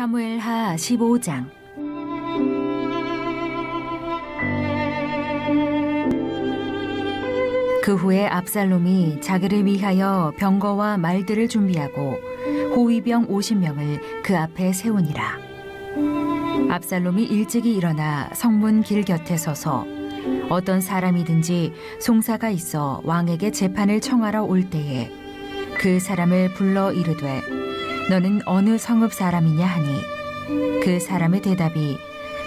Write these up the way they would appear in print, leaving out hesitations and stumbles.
사무엘하 15장. 그 후에 압살롬이 자기를 위하여 병거와 말들을 준비하고 호위병 50명을 그 앞에 세우니라. 압살롬이 일찍이 일어나 성문 길 곁에 서서 어떤 사람이든지 송사가 있어 왕에게 재판을 청하러 올 때에 그 사람을 불러 이르되 너는 어느 성읍 사람이냐 하니 그 사람의 대답이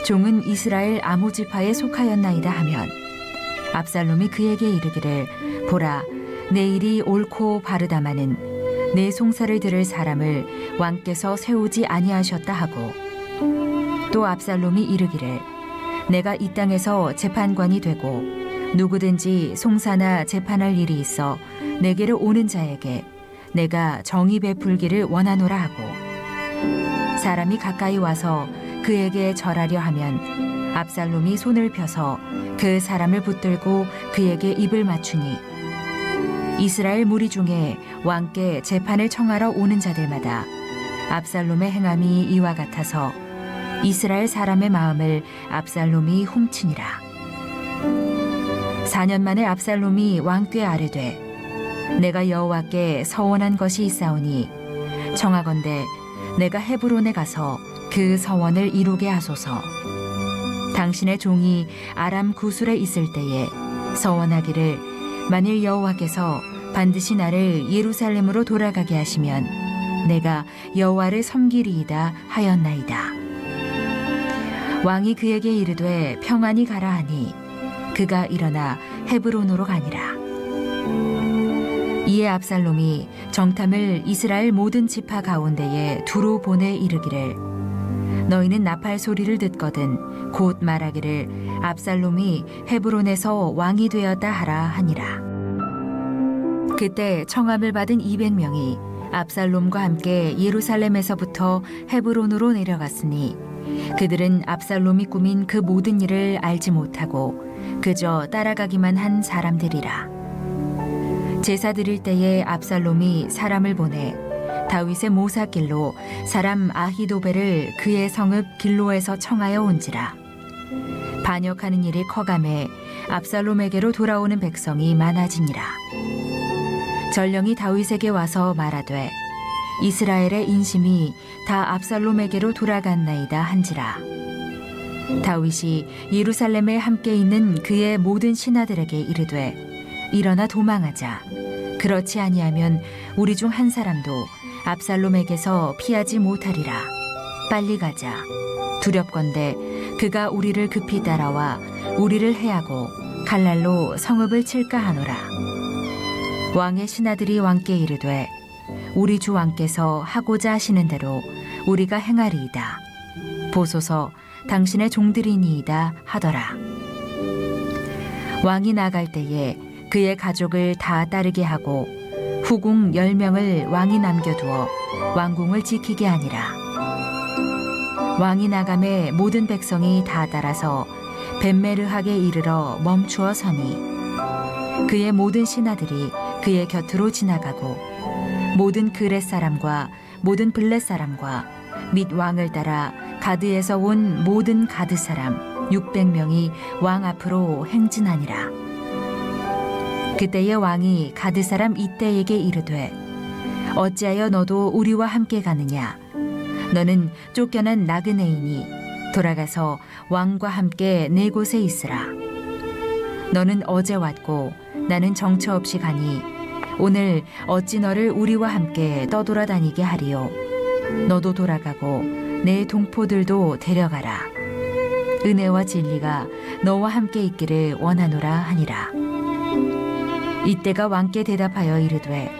종은 이스라엘 아무 지파에 속하였나이다 하면 압살롬이 그에게 이르기를 보라 내 일이 옳고 바르다마는 내 송사를 들을 사람을 왕께서 세우지 아니하셨다 하고 또 압살롬이 이르기를 내가 이 땅에서 재판관이 되고 누구든지 송사나 재판할 일이 있어 내게로 오는 자에게 내가 정의 베풀기를 원하노라 하고 사람이 가까이 와서 그에게 절하려 하면 압살롬이 손을 펴서 그 사람을 붙들고 그에게 입을 맞추니 이스라엘 무리 중에 왕께 재판을 청하러 오는 자들마다 압살롬의 행함이 이와 같아서 이스라엘 사람의 마음을 압살롬이 훔치니라. 4년 만에 압살롬이 왕께 아뢰되 내가 여호와께 서원한 것이 있사오니 청하건대 내가 헤브론에 가서 그 서원을 이루게 하소서. 당신의 종이 아람 구술에 있을 때에 서원하기를 만일 여호와께서 반드시 나를 예루살렘으로 돌아가게 하시면 내가 여호와를 섬기리이다 하였나이다. 왕이 그에게 이르되 평안히 가라 하니 그가 일어나 헤브론으로 가니라. 이에 압살롬이 정탐을 이스라엘 모든 지파 가운데에 두루 보내 이르기를 너희는 나팔 소리를 듣거든 곧 말하기를 압살롬이 헤브론에서 왕이 되었다 하라 하니라. 그때 청함을 받은 200명이 압살롬과 함께 예루살렘에서부터 헤브론으로 내려갔으니 그들은 압살롬이 꾸민 그 모든 일을 알지 못하고 그저 따라가기만 한 사람들이라. 제사 드릴 때에 압살롬이 사람을 보내 다윗의 모사길로 사람 아히도벨을 그의 성읍 길로에서 청하여 온지라. 반역하는 일이 커가매 압살롬에게로 돌아오는 백성이 많아지니라. 전령이 다윗에게 와서 말하되 이스라엘의 인심이 다 압살롬에게로 돌아갔나이다 한지라. 다윗이 예루살렘에 함께 있는 그의 모든 신하들에게 이르되 일어나 도망하자. 그렇지 아니하면 우리 중 한 사람도 압살롬에게서 피하지 못하리라. 빨리 가자. 두렵건대 그가 우리를 급히 따라와 우리를 해하고 칼날로 성읍을 칠까 하노라. 왕의 신하들이 왕께 이르되 우리 주 왕께서 하고자 하시는 대로 우리가 행하리이다. 보소서 당신의 종들이니이다 하더라. 왕이 나갈 때에 그의 가족을 다 따르게 하고 후궁 10명을 왕이 남겨두어 왕궁을 지키게 하니라. 왕이 나감에 모든 백성이 다 따라서 벳메르하게 이르러 멈추어 서니 그의 모든 신하들이 그의 곁으로 지나가고 모든 그렛 사람과 모든 블렛 사람과 및 왕을 따라 가드에서 온 모든 가드 사람 600명이 왕 앞으로 행진하니라. 그때에 왕이 가드 사람 이때에게 이르되 어찌하여 너도 우리와 함께 가느냐? 너는 쫓겨난 나그네이니 돌아가서 왕과 함께 네 곳에 있으라. 너는 어제 왔고 나는 정처 없이 가니 오늘 어찌 너를 우리와 함께 떠돌아다니게 하리요? 너도 돌아가고 내 동포들도 데려가라. 은혜와 진리가 너와 함께 있기를 원하노라 하니라. 이때가 왕께 대답하여 이르되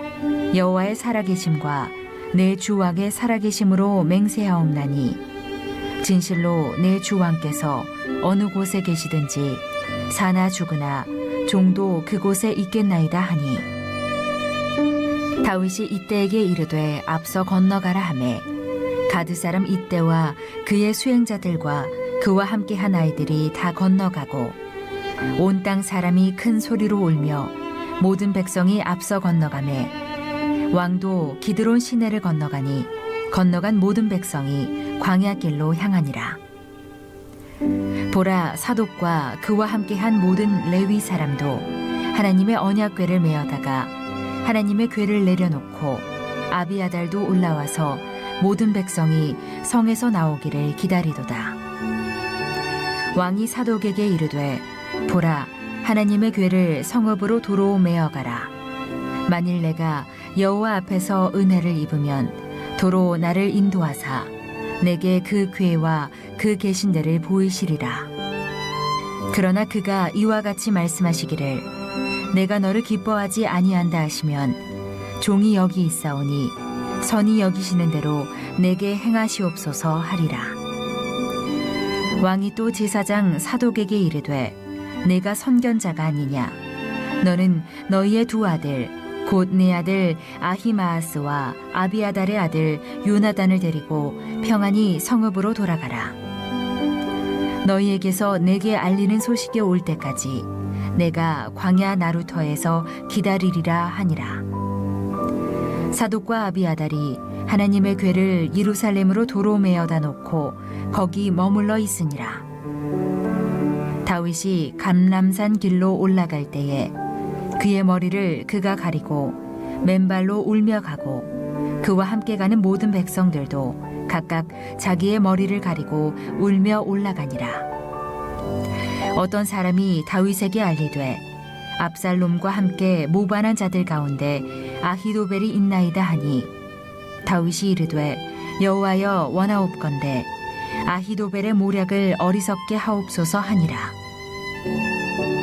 여호와의 살아계심과 내 주 왕의 살아계심으로 맹세하옵나니 진실로 내 주 왕께서 어느 곳에 계시든지 사나 죽으나 종도 그곳에 있겠나이다 하니 다윗이 이때에게 이르되 앞서 건너가라 하매 가드 사람 이때와 그의 수행자들과 그와 함께한 아이들이 다 건너가고 온 땅 사람이 큰 소리로 울며 모든 백성이 앞서 건너가매 왕도 기드론 시내를 건너가니 건너간 모든 백성이 광야길로 향하니라. 보라, 사독과 그와 함께한 모든 레위 사람도 하나님의 언약궤를 메어다가 하나님의 궤를 내려놓고 아비아달도 올라와서 모든 백성이 성에서 나오기를 기다리도다. 왕이 사독에게 이르되, 보라, 하나님의 궤를 성읍으로 도로 메어가라. 만일 내가 여호와 앞에서 은혜를 입으면 도로 나를 인도하사 내게 그 궤와 그 계신 데를 보이시리라. 그러나 그가 이와 같이 말씀하시기를, 내가 너를 기뻐하지 아니한다 하시면 종이 여기 있사오니 선이 여기시는 대로 내게 행하시옵소서 하리라. 왕이 또 제사장 사독에게 이르되, 내가 선견자가 아니냐? 너는 너희의 두 아들 곧 내 아들 아히마아스와 아비아달의 아들 요나단을 데리고 평안히 성읍으로 돌아가라. 너희에게서 내게 알리는 소식이 올 때까지 내가 광야 나루터에서 기다리리라 하니라. 사독과 아비아달이 하나님의 궤를 예루살렘으로 도로 메어다 놓고 거기 머물러 있으니라. 다윗이 감람산 길로 올라갈 때에 그의 머리를 그가 가리고 맨발로 울며 가고 그와 함께 가는 모든 백성들도 각각 자기의 머리를 가리고 울며 올라가니라. 어떤 사람이 다윗에게 알리되, 압살롬과 함께 모반한 자들 가운데 아히도벨이 있나이다 하니, 다윗이 이르되, 여호와여 원하옵건대 아히도벨의 모략을 어리석게 하옵소서 하니라.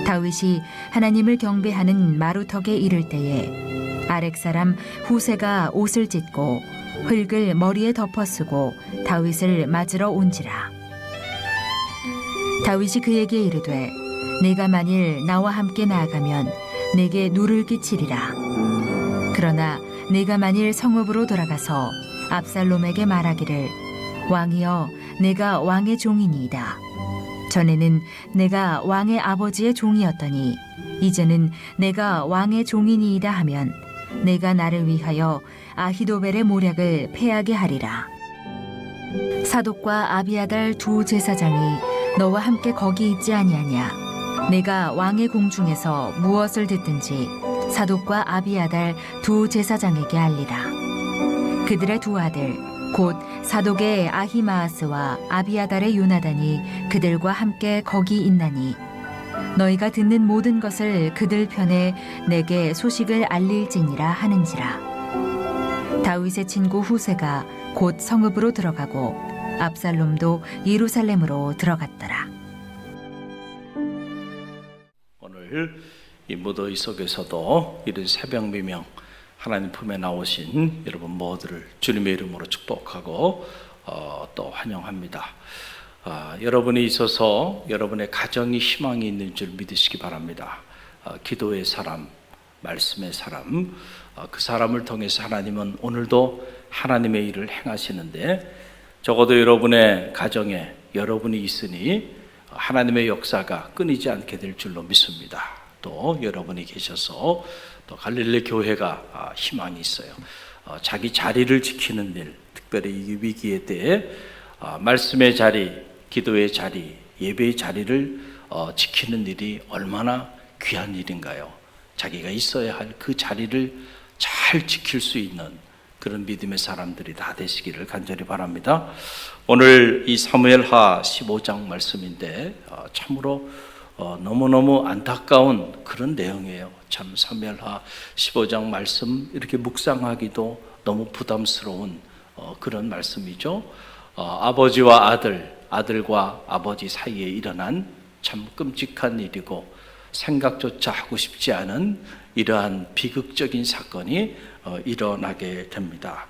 다윗이 하나님을 경배하는 마루턱에 이를 때에 아렉 사람 후세가 옷을 찢고 흙을 머리에 덮어쓰고 다윗을 맞으러 온지라. 다윗이 그에게 이르되, 내가 만일 나와 함께 나아가면 내게 누를 끼치리라. 그러나 내가 만일 성읍으로 돌아가서 압살롬에게 말하기를, 왕이여, 내가 왕의 종이니이다. 전에는 내가 왕의 아버지의 종이었더니 이제는 내가 왕의 종이니이다 하면 내가 나를 위하여 아히도벨의 모략을 패하게 하리라. 사독과 아비아달 두 제사장이 너와 함께 거기 있지 아니하냐? 내가 왕의 궁중에서 무엇을 듣든지 사독과 아비아달 두 제사장에게 알리라. 그들의 두 아들 곧 사독의 아히마아스와 아비아달의 요나단이 그들과 함께 거기 있나니 너희가 듣는 모든 것을 그들 편에 내게 소식을 알릴지니라 하는지라. 다윗의 친구 후세가 곧 성읍으로 들어가고 압살롬도 예루살렘으로 들어갔더라. 오늘 이 무더위 속에서도 이른 새벽 미명 하나님 품에 나오신 여러분 모두를 주님의 이름으로 축복하고 또 환영합니다. 여러분이 있어서 여러분의 가정이 희망이 있는 줄 믿으시기 바랍니다. 기도의 사람, 말씀의 사람, 그 사람을 통해서 하나님은 오늘도 하나님의 일을 행하시는데, 적어도 여러분의 가정에 여러분이 있으니 하나님의 역사가 끊이지 않게 될 줄로 믿습니다. 또 여러분이 계셔서 또 갈릴리 교회가 희망이 있어요. 자기 자리를 지키는 일, 특별히 이 위기의 때에 말씀의 자리, 기도의 자리, 예배의 자리를 지키는 일이 얼마나 귀한 일인가요? 자기가 있어야 할 그 자리를 잘 지킬 수 있는 그런 믿음의 사람들이 다 되시기를 간절히 바랍니다. 오늘 이 사무엘하 15장 말씀인데 참으로 너무너무 안타까운 그런 내용이에요. 참 사무엘하 15장 말씀 이렇게 묵상하기도 너무 부담스러운 그런 말씀이죠. 아버지와 아들과 아버지 사이에 일어난 참 끔찍한 일이고 생각조차 하고 싶지 않은 이러한 비극적인 사건이 일어나게 됩니다.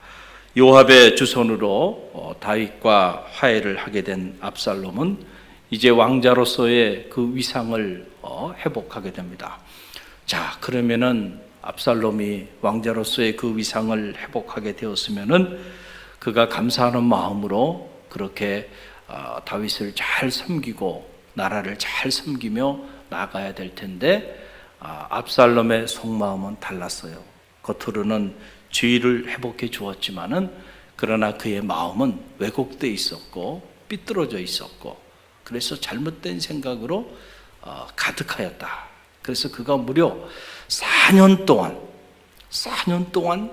요압의 주선으로 다윗과 화해를 하게 된 압살롬은 이제 왕자로서의 그 위상을 회복하게 됩니다. 자, 그러면은 압살롬이 왕자로서의 그 위상을 회복하게 되었으면은 그가 감사하는 마음으로 그렇게 다윗을 잘 섬기고 나라를 잘 섬기며 나가야 될 텐데, 압살롬의 속마음은 달랐어요. 겉으로는 주의를 회복해 주었지만은 그러나 그의 마음은 왜곡되어 있었고 삐뚤어져 있었고 그래서 잘못된 생각으로 가득하였다. 그래서 그가 무려 4년 동안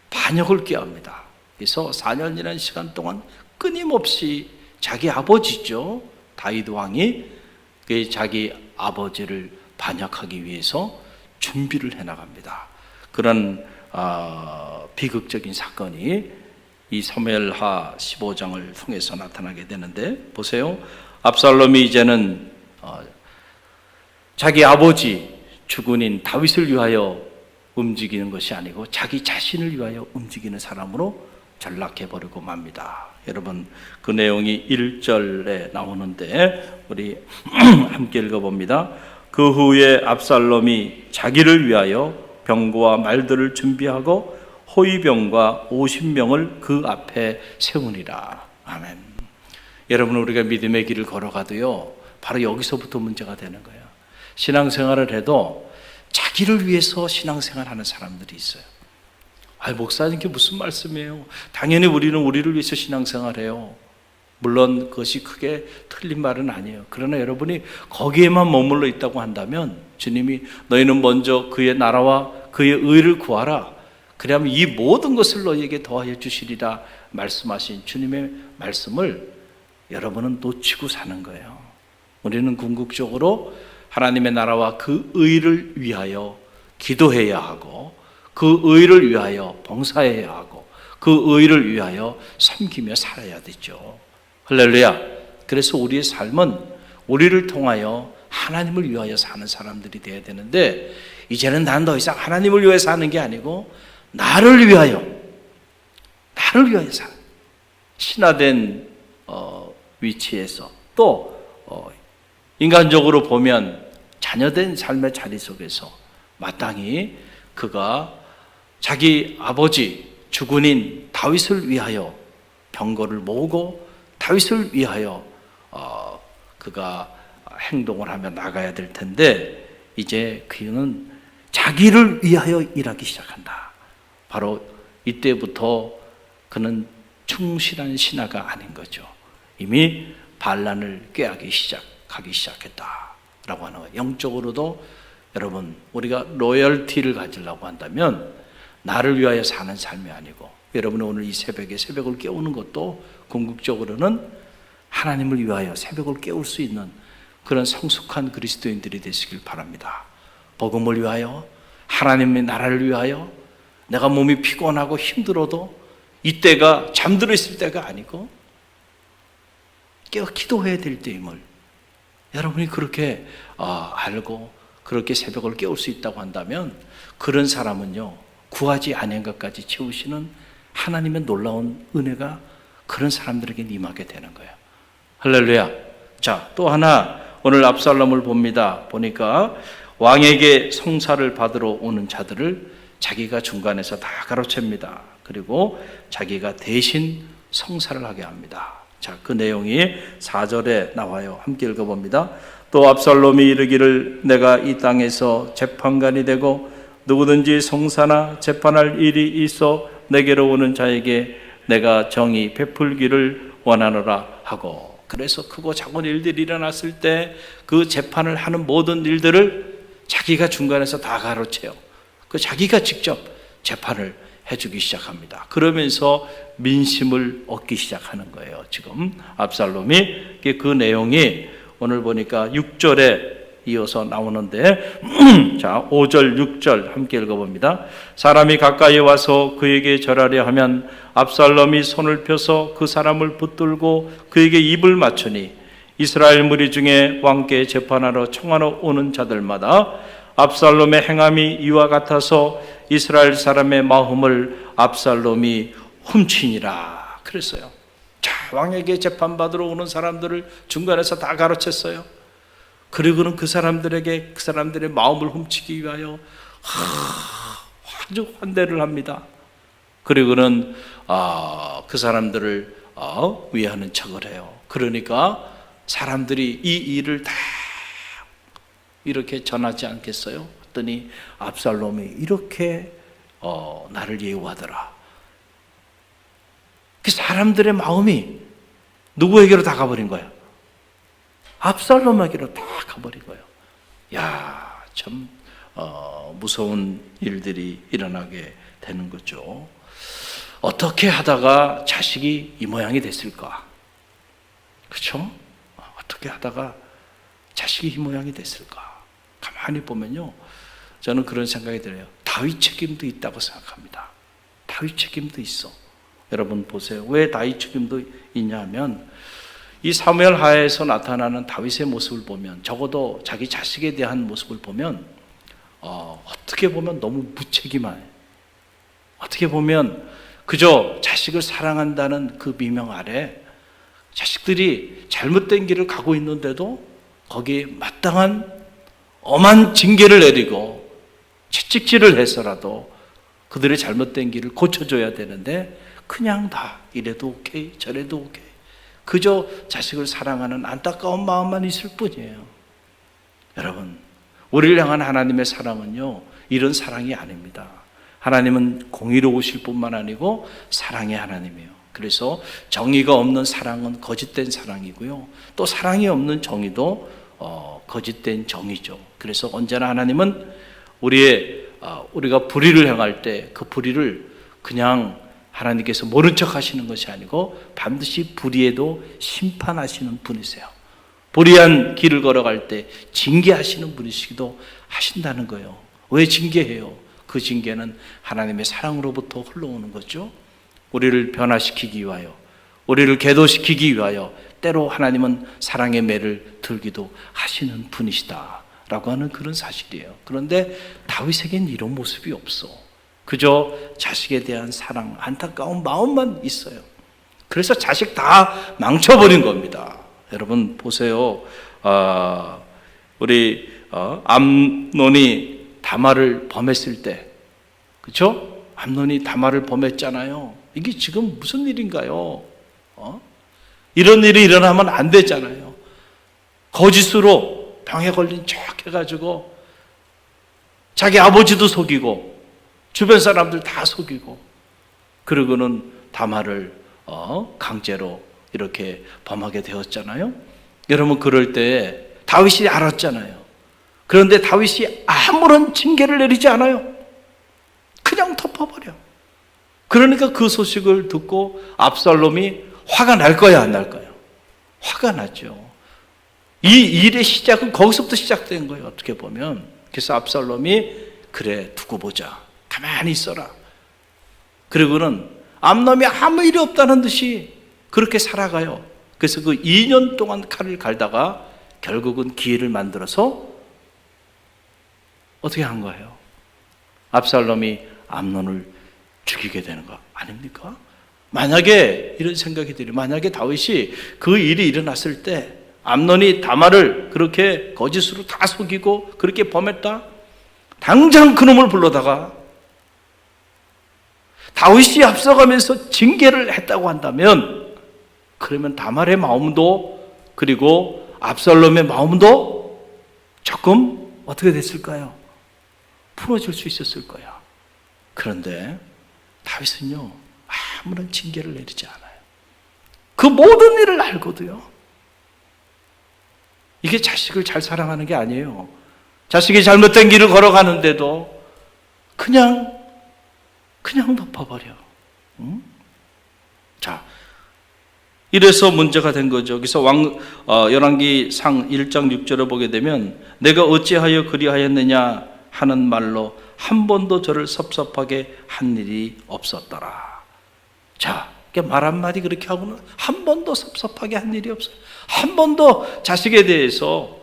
반역을 꾀합니다. 그래서 4년이라는 시간 동안 끊임없이 자기 아버지죠, 다윗 왕이 자기 아버지를 반역하기 위해서 준비를 해나갑니다. 그런 비극적인 사건이 이 사무엘하 15장을 통해서 나타나게 되는데, 보세요. 압살롬이 이제는 자기 아버지 주군인 다윗을 위하여 움직이는 것이 아니고 자기 자신을 위하여 움직이는 사람으로 전락해버리고 맙니다. 여러분, 그 내용이 1절에 나오는데 우리 함께 읽어봅니다. 그 후에 압살롬이 자기를 위하여 병거와 말들을 준비하고 호위병과 50명을 그 앞에 세우니라. 아멘. 여러분, 우리가 믿음의 길을 걸어가도요, 바로 여기서부터 문제가 되는 거예요. 신앙생활을 해도 자기를 위해서 신앙생활하는 사람들이 있어요. 목사님, 그게 무슨 말씀이에요? 당연히 우리는 우리를 위해서 신앙생활해요. 물론 그것이 크게 틀린 말은 아니에요. 그러나 여러분이 거기에만 머물러 있다고 한다면 주님이 너희는 먼저 그의 나라와 그의 의를 구하라. 그러면 이 모든 것을 너희에게 더하여 주시리라 말씀하신 주님의 말씀을 여러분은 놓치고 사는 거예요. 우리는 궁극적으로 하나님의 나라와 그 의를 위하여 기도해야 하고, 그 의를 위하여 봉사해야 하고, 그 의를 위하여 섬기며 살아야 되죠. 할렐루야. 그래서 우리의 삶은 우리를 통하여 하나님을 위하여 사는 사람들이 되어야 되는데, 이제는 난 더 이상 하나님을 위하여 사는 게 아니고 나를 위하여 사는, 신화된 위치에서 또 인간적으로 보면 자녀된 삶의 자리 속에서 마땅히 그가 자기 아버지 주군인 다윗을 위하여 병거를 모으고 다윗을 위하여 그가 행동을 하며 나가야 될 텐데, 이제 그는 자기를 위하여 일하기 시작한다. 바로 이때부터 그는 충실한 신하가 아닌 거죠. 이미 반란을 꾀하기 시작했다라고 하는 거예요. 영적으로도 여러분, 우리가 로열티를 가지려고 한다면 나를 위하여 사는 삶이 아니고, 여러분은 오늘 이 새벽에 새벽을 깨우는 것도 궁극적으로는 하나님을 위하여 새벽을 깨울 수 있는 그런 성숙한 그리스도인들이 되시길 바랍니다. 복음을 위하여, 하나님의 나라를 위하여, 내가 몸이 피곤하고 힘들어도 이때가 잠들어 있을 때가 아니고 깨어 기도해야 될 때임을 여러분이 그렇게 알고 그렇게 새벽을 깨울 수 있다고 한다면, 그런 사람은요, 구하지 아니한 것까지 채우시는 하나님의 놀라운 은혜가 그런 사람들에게 임하게 되는 거예요. 할렐루야. 자, 또 하나 오늘 압살롬을 보니까 왕에게 성사를 받으러 오는 자들을 자기가 중간에서 다 가로챕니다. 그리고 자기가 대신 성사를 하게 합니다. 자, 그 내용이 4절에 나와요. 함께 읽어봅니다. 또 압살롬이 이르기를 내가 이 땅에서 재판관이 되고 누구든지 성사나 재판할 일이 있어 내게로 오는 자에게 내가 정의 베풀기를 원하노라 하고, 그래서 크고 작은 일들이 일어났을 때 그 재판을 하는 모든 일들을 자기가 중간에서 다 가로채요. 그 자기가 직접 재판을 해주기 시작합니다. 그러면서 민심을 얻기 시작하는 거예요. 지금 압살롬이 그 내용이 오늘 보니까 6절에 이어서 나오는데 자, 5절 6절 함께 읽어봅니다. 사람이 가까이 와서 그에게 절하려 하면 압살롬이 손을 펴서 그 사람을 붙들고 그에게 입을 맞추니 이스라엘 무리 중에 왕께 재판하러 청하러 오는 자들마다 압살롬의 행함이 이와 같아서 이스라엘 사람의 마음을 압살롬이 훔치니라 그랬어요. 자, 왕에게 재판받으러 오는 사람들을 중간에서 다 가로챘어요. 그리고는 그 사람들에게 그 사람들의 마음을 훔치기 위하여 아주 환대를 합니다. 그리고는 그 사람들을 위하는 척을 해요. 그러니까 사람들이 이 일을 다 이렇게 전하지 않겠어요? 했더니 압살롬이 이렇게 나를 예우하더라. 그 사람들의 마음이 누구에게로 다 가버린 거야? 압살롬에게로 다 가버린 거예요. 야, 참 무서운 일들이 일어나게 되는 거죠. 어떻게 하다가 자식이 이 모양이 됐을까? 그렇죠? 어떻게 하다가 자식이 이 모양이 됐을까? 가만히 보면요, 저는 그런 생각이 들어요. 다윗 책임도 있다고 생각합니다. 다윗 책임도 있어. 여러분 보세요. 왜 다윗 책임도 있냐면 이 사무엘 하에서 나타나는 다윗의 모습을 보면, 적어도 자기 자식에 대한 모습을 보면 어떻게 보면 너무 무책임해. 어떻게 보면 그저 자식을 사랑한다는 그 미명 아래 자식들이 잘못된 길을 가고 있는데도 거기에 마땅한 엄한 징계를 내리고 채찍질을 해서라도 그들의 잘못된 길을 고쳐줘야 되는데 그냥 다 이래도 오케이 저래도 오케이, 그저 자식을 사랑하는 안타까운 마음만 있을 뿐이에요. 여러분, 우리를 향한 하나님의 사랑은요, 이런 사랑이 아닙니다. 하나님은 공의로우실 뿐만 아니고 사랑의 하나님이에요. 그래서 정의가 없는 사랑은 거짓된 사랑이고요, 또 사랑이 없는 정의도 거짓된 정의죠. 그래서 언제나 하나님은 우리가 불의를 행할 때 그 불의를 그냥 하나님께서 모른 척 하시는 것이 아니고 반드시 불의에도 심판하시는 분이세요. 불의한 길을 걸어갈 때 징계하시는 분이시기도 하신다는 거예요. 왜 징계해요? 그 징계는 하나님의 사랑으로부터 흘러오는 거죠. 우리를 변화시키기 위하여, 우리를 계도시키기 위하여 때로 하나님은 사랑의 매를 들기도 하시는 분이시다라고 하는 그런 사실이에요. 그런데 다윗에겐 이런 모습이 없어. 그저 자식에 대한 사랑, 안타까운 마음만 있어요. 그래서 자식 다 망쳐버린 겁니다. 여러분 보세요. 우리 암논이 다말을 범했을 때, 그렇죠? 암논이 다말을 범했잖아요. 이게 지금 무슨 일인가요? 이런 일이 일어나면 안 되잖아요. 거짓으로 병에 걸린 척 해가지고 자기 아버지도 속이고 주변 사람들 다 속이고, 그러고는 다말을 강제로 이렇게 범하게 되었잖아요. 여러분, 그럴 때 다윗이 알았잖아요. 그런데 다윗이 아무런 징계를 내리지 않아요. 그냥 덮어버려. 그러니까 그 소식을 듣고 압살롬이 화가 날 거야, 안 날 거야? 화가 나죠. 이 일의 시작은 거기서부터 시작된 거예요, 어떻게 보면. 그래서 압살롬이 그래, 두고 보자, 가만히 있어라. 그리고는 암논이 아무 일이 없다는 듯이 그렇게 살아가요. 그래서 그 2년 동안 칼을 갈다가 결국은 기회를 만들어서 어떻게 한 거예요? 압살롬이 암논을 죽이게 되는 거 아닙니까? 만약에 이런 생각이 들어요. 만약에 다윗이 그 일이 일어났을 때 암논이 다말을 그렇게 거짓으로 다 속이고 그렇게 범했다, 당장 그놈을 불러다가 다윗이 앞서가면서 징계를 했다고 한다면, 그러면 다말의 마음도 그리고 압살롬의 마음도 조금 어떻게 됐을까요? 풀어줄 수 있었을 거야. 그런데 다윗은요, 아무런 징계를 내리지 않아요. 그 모든 일을 알고도요. 이게 자식을 잘 사랑하는 게 아니에요. 자식이 잘못된 길을 걸어가는데도 그냥 덮어버려. 응? 자, 이래서 문제가 된 거죠. 그래서 열왕기상 1장 6절을 보게 되면 내가 어찌하여 그리하였느냐 하는 말로 한 번도 저를 섭섭하게 한 일이 없었더라. 자, 말 한마디 그렇게 하고는 한 번도 섭섭하게 한 일이 없어요. 한 번도 자식에 대해서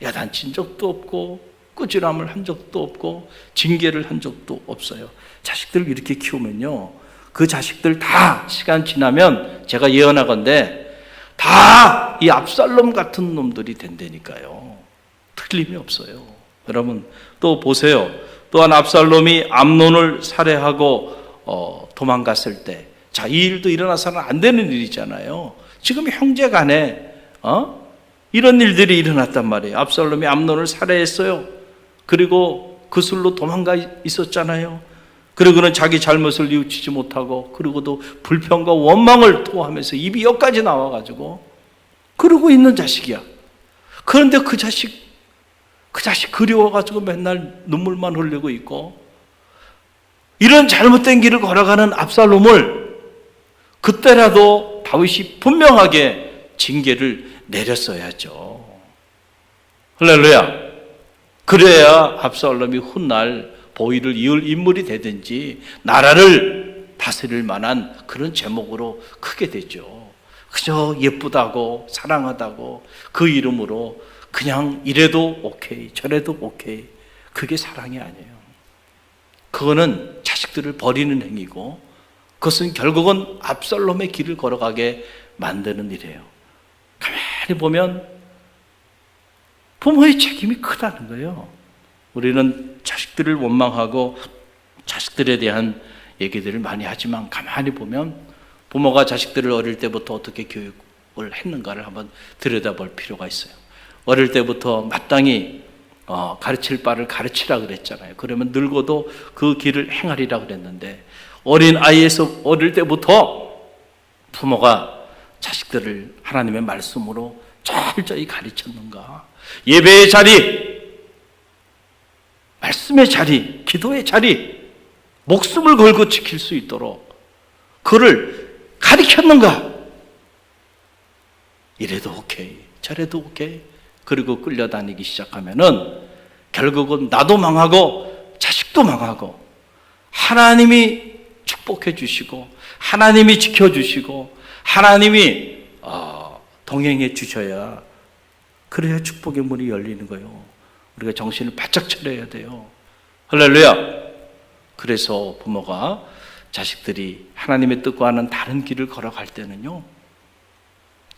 야단친 적도 없고 꾸지람을 한 적도 없고 징계를 한 적도 없어요. 자식들을 이렇게 키우면요, 그 자식들 다 시간 지나면 제가 예언하건대 다 이 압살롬 같은 놈들이 된다니까요. 틀림이 없어요. 여러분 또 보세요. 또한 압살롬이 암논을 살해하고 도망갔을 때, 자, 이 일도 일어나서는 안 되는 일이잖아요. 지금 형제 간에 이런 일들이 일어났단 말이에요. 압살롬이 암논을 살해했어요. 그리고 그 술로 도망가 있었잖아요. 그리고는 자기 잘못을 뉘우치지 못하고, 그리고도 불평과 원망을 토하면서 입이 여기까지 나와가지고 그러고 있는 자식이야. 그런데 그 자식 그리워가지고 맨날 눈물만 흘리고 있고, 이런 잘못된 길을 걸어가는 압살롬을 그때라도 다윗이 분명하게 징계를 내렸어야죠. 할렐루야. 그래야 압살롬이 훗날 보위를 이을 인물이 되든지 나라를 다스릴 만한 그런 제목으로 크게 되죠. 그저 예쁘다고 사랑하다고 그 이름으로 그냥 이래도 오케이 저래도 오케이, 그게 사랑이 아니에요. 그거는 자식들을 버리는 행위고, 그것은 결국은 압살롬의 길을 걸어가게 만드는 일이에요. 가만히 보면 부모의 책임이 크다는 거예요. 우리는 자식들을 원망하고 자식들에 대한 얘기들을 많이 하지만, 가만히 보면 부모가 자식들을 어릴 때부터 어떻게 교육을 했는가를 한번 들여다볼 필요가 있어요. 어릴 때부터 마땅히 가르칠 바를 가르치라 그랬잖아요. 그러면 늙어도 그 길을 행하리라 그랬는데, 어린 아이에서 어릴 때부터 부모가 자식들을 하나님의 말씀으로 철저히 가르쳤는가? 예배의 자리, 말씀의 자리, 기도의 자리, 목숨을 걸고 지킬 수 있도록 그를 가르쳤는가? 이래도 오케이, 저래도 오케이. 그리고 끌려다니기 시작하면은 결국은 나도 망하고 자식도 망하고, 하나님이 축복해 주시고 하나님이 지켜주시고 하나님이 동행해 주셔야, 그래야 축복의 문이 열리는 거예요. 우리가 정신을 바짝 차려야 돼요. 할렐루야. 그래서 부모가 자식들이 하나님의 뜻과는 다른 길을 걸어갈 때는요,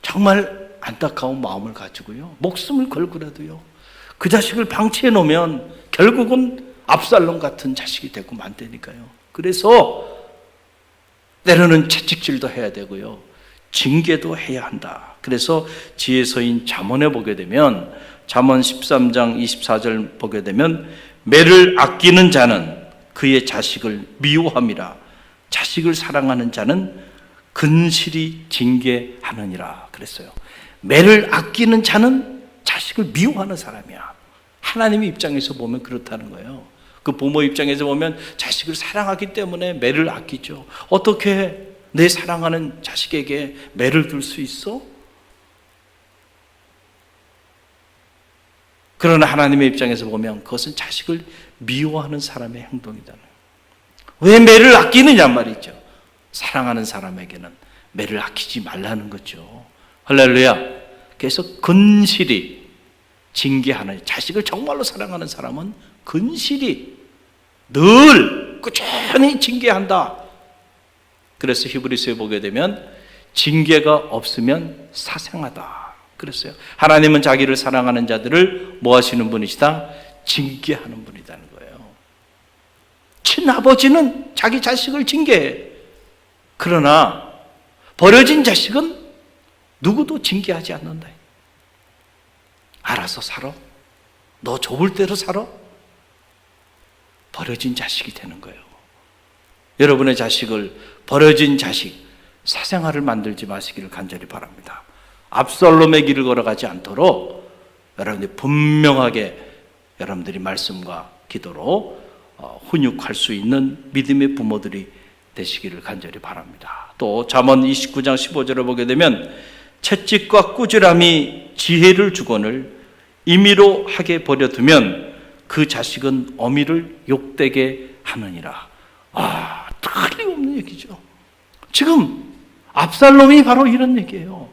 정말 안타까운 마음을 가지고요, 목숨을 걸고라도요, 그 자식을 방치해 놓으면 결국은 압살롬 같은 자식이 되고 만다니까요. 그래서 때로는 채찍질도 해야 되고요, 징계도 해야 한다. 그래서 지혜서인 잠언에 보게 되면, 잠언 13장 24절 보게 되면, 매를 아끼는 자는 그의 자식을 미워함이라, 자식을 사랑하는 자는 근실히 징계하느니라 그랬어요. 매를 아끼는 자는 자식을 미워하는 사람이야. 하나님의 입장에서 보면 그렇다는 거예요. 그 부모 입장에서 보면 자식을 사랑하기 때문에 매를 아끼죠. 어떻게 내 사랑하는 자식에게 매를 둘 수 있어? 그러나 하나님의 입장에서 보면 그것은 자식을 미워하는 사람의 행동이잖아요. 왜 매를 아끼느냐 말이죠. 사랑하는 사람에게는 매를 아끼지 말라는 거죠. 할렐루야. 그래서 근실히 징계하는, 자식을 정말로 사랑하는 사람은 근실히 늘 꾸준히 징계한다. 그래서 히브리서에 보게 되면 징계가 없으면 사생하다 그랬어요. 하나님은 자기를 사랑하는 자들을 뭐 하시는 분이시다? 징계하는 분이라는 거예요. 친아버지는 자기 자식을 징계해. 그러나 버려진 자식은 누구도 징계하지 않는다. 알아서 살아. 너 좁을 대로 살아. 버려진 자식이 되는 거예요. 여러분의 자식을 버려진 자식, 사생활을 만들지 마시기를 간절히 바랍니다. 압살롬의 길을 걸어가지 않도록 여러분들이 분명하게 여러분들이 말씀과 기도로 훈육할 수 있는 믿음의 부모들이 되시기를 간절히 바랍니다. 또 잠언 29장 15절을 보게 되면, 채찍과 꾸지람이 지혜를 주거늘 임의로 하게 버려두면 그 자식은 어미를 욕되게 하느니라. 틀림없는 얘기죠. 지금 압살롬이 바로 이런 얘기예요.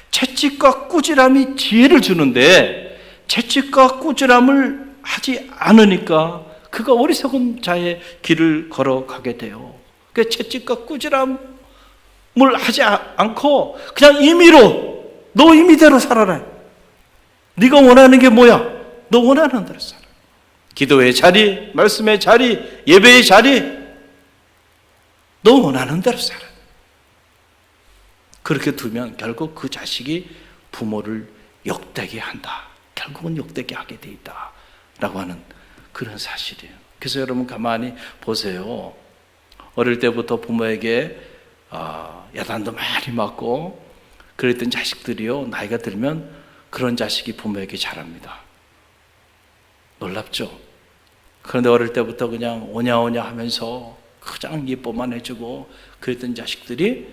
채찍과 꾸지람이 지혜를 주는데 채찍과 꾸지람을 하지 않으니까 그가 어리석은 자의 길을 걸어가게 돼요. 그 채찍과 꾸지람을 하지 않고 그냥 임의로, 너 임의대로 살아라. 네가 원하는 게 뭐야? 너 원하는 대로 살아. 기도의 자리, 말씀의 자리, 예배의 자리, 너 원하는 대로 살아. 그렇게 두면 결국 그 자식이 부모를 욕되게 한다. 결국은 욕되게 하게 돼 있다 라고 하는 그런 사실이에요. 그래서 여러분 가만히 보세요. 어릴 때부터 부모에게 야단도 많이 맞고 그랬던 자식들이요, 나이가 들면 그런 자식이 부모에게 잘합니다. 놀랍죠? 그런데 어릴 때부터 그냥 오냐오냐 하면서 가장 예뻐만 해주고 그랬던 자식들이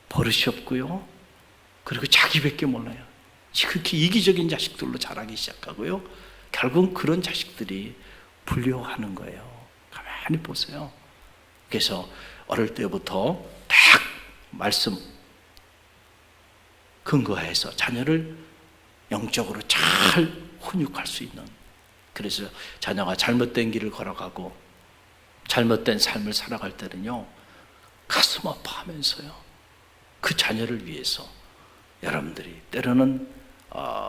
버릇이 없고요, 그리고 자기밖에 몰라요. 그렇게 이기적인 자식들로 자라기 시작하고요, 결국은 그런 자식들이 불효하는 거예요. 가만히 보세요. 그래서 어릴 때부터 딱 말씀 근거해서 자녀를 영적으로 잘 훈육할 수 있는, 그래서 자녀가 잘못된 길을 걸어가고 잘못된 삶을 살아갈 때는요, 가슴 아파하면서요, 그 자녀를 위해서 여러분들이 때로는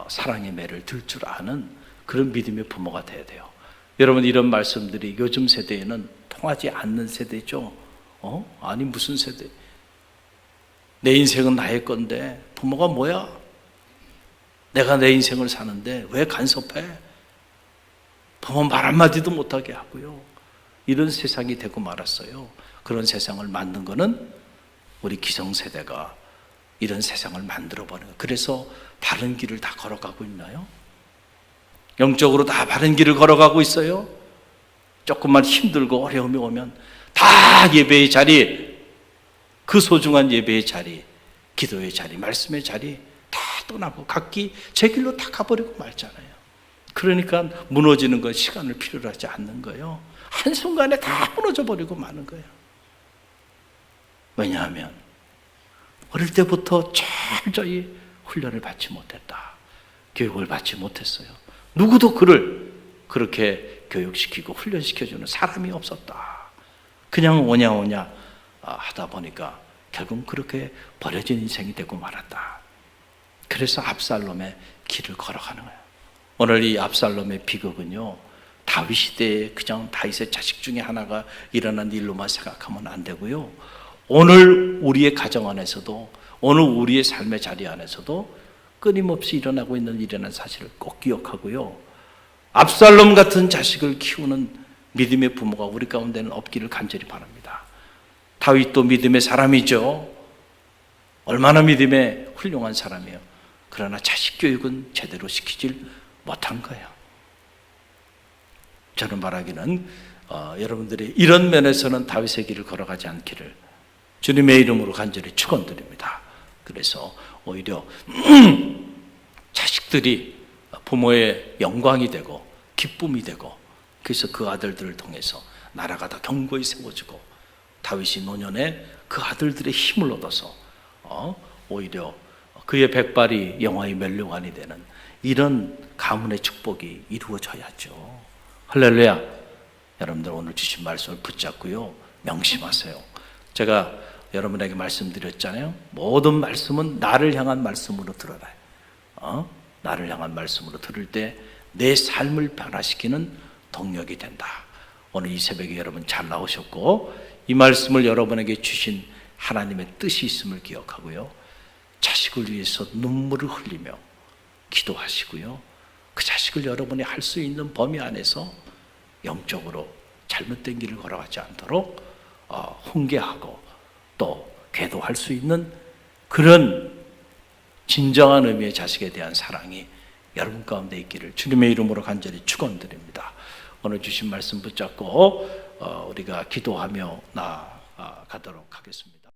사랑의 매를 들 줄 아는 그런 믿음의 부모가 돼야 돼요. 여러분, 이런 말씀들이 요즘 세대에는 통하지 않는 세대죠. 아니 무슨 세대? 내 인생은 나의 건데 부모가 뭐야? 내가 내 인생을 사는데 왜 간섭해? 부모 말 한마디도 못하게 하고요, 이런 세상이 되고 말았어요. 그런 세상을 만든 거는 우리 기성세대가 이런 세상을 만들어버린 거예요. 그래서 바른 길을 다 걸어가고 있나요? 영적으로 다 바른 길을 걸어가고 있어요? 조금만 힘들고 어려움이 오면 다 예배의 자리, 그 소중한 예배의 자리, 기도의 자리, 말씀의 자리 다 떠나고 각기 제 길로 다 가버리고 말잖아요. 그러니까 무너지는 건 시간을 필요로 하지 않는 거예요. 한순간에 다 무너져 버리고 마는 거예요. 왜냐하면 어릴 때부터 철저히 훈련을 받지 못했다, 교육을 받지 못했어요. 누구도 그를 그렇게 교육시키고 훈련시켜주는 사람이 없었다. 그냥 오냐 하다 보니까 결국 그렇게 버려진 인생이 되고 말았다. 그래서 압살롬의 길을 걸어가는 거예요. 오늘 이 압살롬의 비극은요, 다윗 시대에 그냥 다윗의 자식 중에 하나가 일어난 일로만 생각하면 안 되고요, 오늘 우리의 가정 안에서도, 오늘 우리의 삶의 자리 안에서도 끊임없이 일어나고 있는 일이라는 사실을 꼭 기억하고요, 압살롬 같은 자식을 키우는 믿음의 부모가 우리 가운데는 없기를 간절히 바랍니다. 다윗도 믿음의 사람이죠. 얼마나 믿음의 훌륭한 사람이에요. 그러나 자식 교육은 제대로 시키질 못한 거예요. 저는 말하기는 여러분들이 이런 면에서는 다윗의 길을 걸어가지 않기를 주님의 이름으로 간절히 축원드립니다. 그래서 오히려 자식들이 부모의 영광이 되고 기쁨이 되고, 그래서 그 아들들을 통해서 나라가 더 견고히 세워지고 다윗이 노년에 그 아들들의 힘을 얻어서 오히려 그의 백발이 영화의 멸류관이 되는 이런 가문의 축복이 이루어져야죠. 할렐루야. 여러분들 오늘 주신 말씀을 붙잡고요, 명심하세요. 제가 여러분에게 말씀드렸잖아요. 모든 말씀은 나를 향한 말씀으로 들어라. 나를 향한 말씀으로 들을 때 내 삶을 변화시키는 동력이 된다. 오늘 이 새벽에 여러분 잘 나오셨고, 이 말씀을 여러분에게 주신 하나님의 뜻이 있음을 기억하고요, 자식을 위해서 눈물을 흘리며 기도하시고요, 그 자식을 여러분이 할 수 있는 범위 안에서 영적으로 잘못된 길을 걸어가지 않도록 훈계하고 또 계도할 수 있는 그런 진정한 의미의 자식에 대한 사랑이 여러분 가운데 있기를 주님의 이름으로 간절히 축원드립니다. 오늘 주신 말씀 붙잡고 우리가 기도하며 나아가도록 하겠습니다.